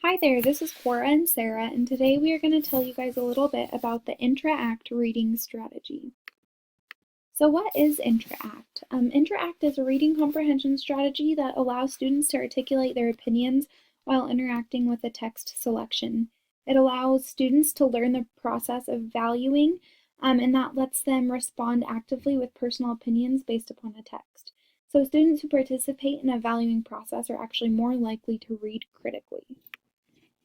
Hi there, this is Cora and Sarah, and today we are going to tell you guys a little bit about the Intra-Act reading strategy. So what is Intra-Act? Intra-Act is a reading comprehension strategy that allows students to articulate their opinions while interacting with a text selection. It allows students to learn the process of valuing, and that lets them respond actively with personal opinions based upon a text. So students who participate in a valuing process are actually more likely to read critically.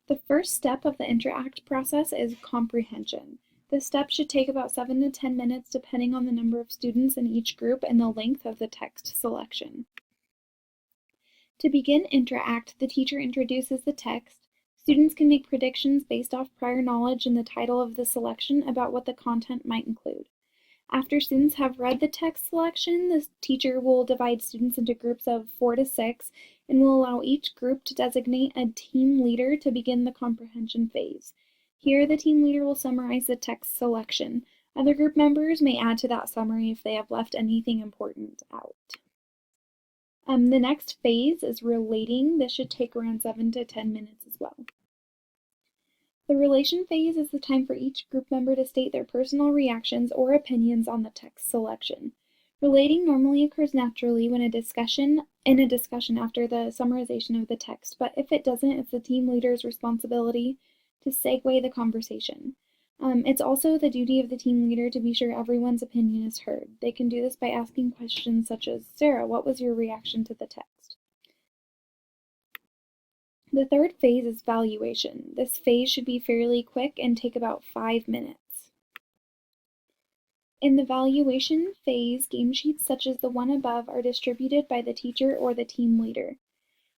The first step of the Intra-Act process is comprehension. This step should take about 7 to 10 minutes depending on the number of students in each group and the length of the text selection. To begin Intra-Act, the teacher introduces the text. Students can make predictions based off prior knowledge and the title of the selection about what the content might include. After students have read the text selection, the teacher will divide students into groups of 4 to 6 and will allow each group to designate a team leader to begin the comprehension phase. Here, the team leader will summarize the text selection. Other group members may add to that summary if they have left anything important out. The next phase is relating. This should take around 7 to 10 minutes as well. The relation phase is the time for each group member to state their personal reactions or opinions on the text selection. Relating normally occurs naturally when in a discussion after the summarization of the text, but if it doesn't, it's the team leader's responsibility to segue the conversation. It's also the duty of the team leader to be sure everyone's opinion is heard. They can do this by asking questions such as, Sarah, what was your reaction to the text? The third phase is valuation. This phase should be fairly quick and take about 5 minutes. In the valuation phase, game sheets such as the one above are distributed by the teacher or the team leader.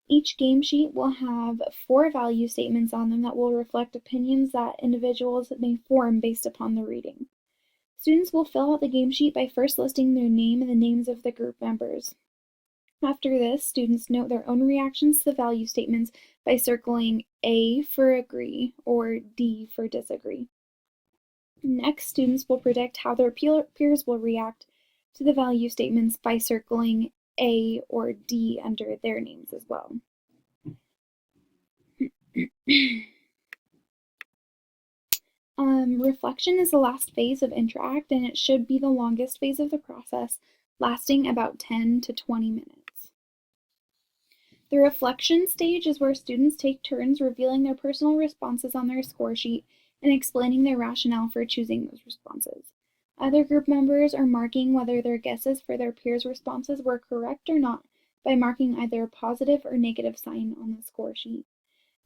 Each game sheet will have 4 value statements on them that will reflect opinions that individuals may form based upon the reading. Students will fill out the game sheet by first listing their name and the names of the group members. After this, students note their own reactions to the value statements by circling A for agree or D for disagree. Next, students will predict how their peers will react to the value statements by circling A or D under their names as well. Reflection is the last phase of Intra-Act, and it should be the longest phase of the process, lasting about 10 to 20 minutes. The reflection stage is where students take turns revealing their personal responses on their score sheet and explaining their rationale for choosing those responses. Other group members are marking whether their guesses for their peers' responses were correct or not by marking either a positive or negative sign on the score sheet.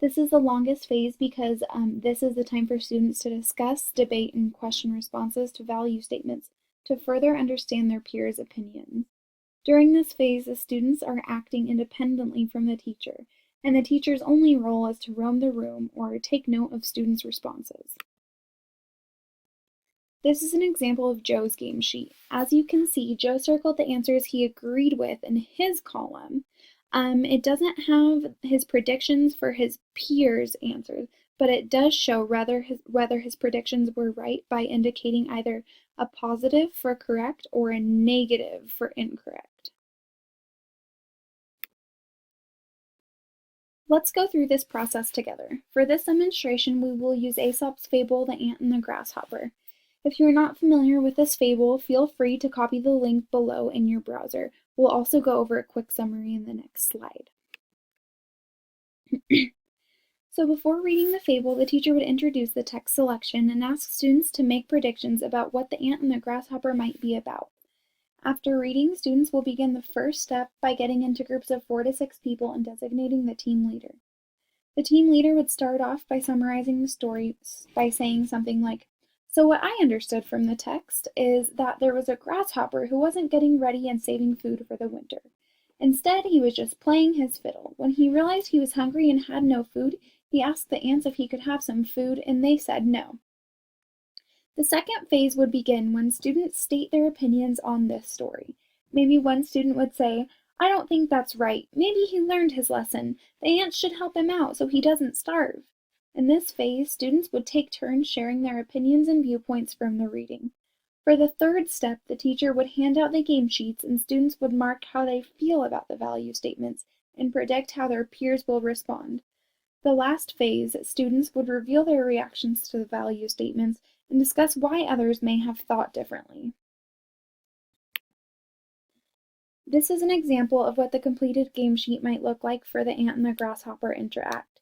This is the longest phase because this is the time for students to discuss, debate, and question responses to value statements to further understand their peers' opinions. During this phase, the students are acting independently from the teacher, and the teacher's only role is to roam the room or take note of students' responses. This is an example of Joe's game sheet. As you can see, Joe circled the answers he agreed with in his column. It doesn't have his predictions for his peers' answers, but it does show whether his predictions were right by indicating either a positive for correct or a negative for incorrect. Let's go through this process together. For this demonstration, we will use Aesop's fable, The Ant and the Grasshopper. If you are not familiar with this fable, feel free to copy the link below in your browser. We'll also go over a quick summary in the next slide. So before reading the fable, the teacher would introduce the text selection and ask students to make predictions about what the ant and the grasshopper might be about. After reading, students will begin the first step by getting into groups of 4 to 6 people and designating the team leader. The team leader would start off by summarizing the story by saying something like, so what I understood from the text is that there was a grasshopper who wasn't getting ready and saving food for the winter. Instead, he was just playing his fiddle. When he realized he was hungry and had no food, he asked the ants if he could have some food, and they said no. The second phase would begin when students state their opinions on this story. Maybe one student would say, I don't think that's right. Maybe he learned his lesson. The ants should help him out so he doesn't starve. In this phase, students would take turns sharing their opinions and viewpoints from the reading. For the third step, the teacher would hand out the game sheets and students would mark how they feel about the value statements and predict how their peers will respond. The last phase, students would reveal their reactions to the value statements and discuss why others may have thought differently. This is an example of what the completed game sheet might look like for the ant and the grasshopper Intra-Act.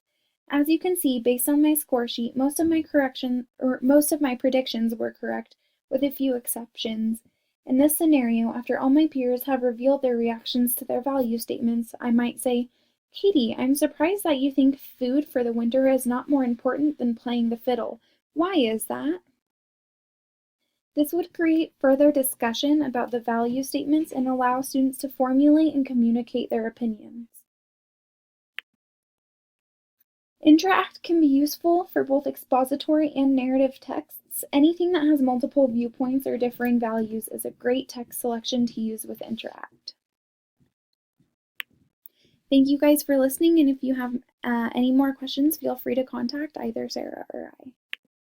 As you can see, based on my score sheet, most of my predictions were correct, with a few exceptions. In this scenario, after all my peers have revealed their reactions to their value statements, I might say, "Katie, I'm surprised that you think food for the winter is not more important than playing the fiddle. Why is that?" This would create further discussion about the value statements and allow students to formulate and communicate their opinions. Intra-Act can be useful for both expository and narrative texts. Anything that has multiple viewpoints or differing values is a great text selection to use with Intra-Act. Thank you guys for listening, and if you have any more questions, feel free to contact either Sarah or I.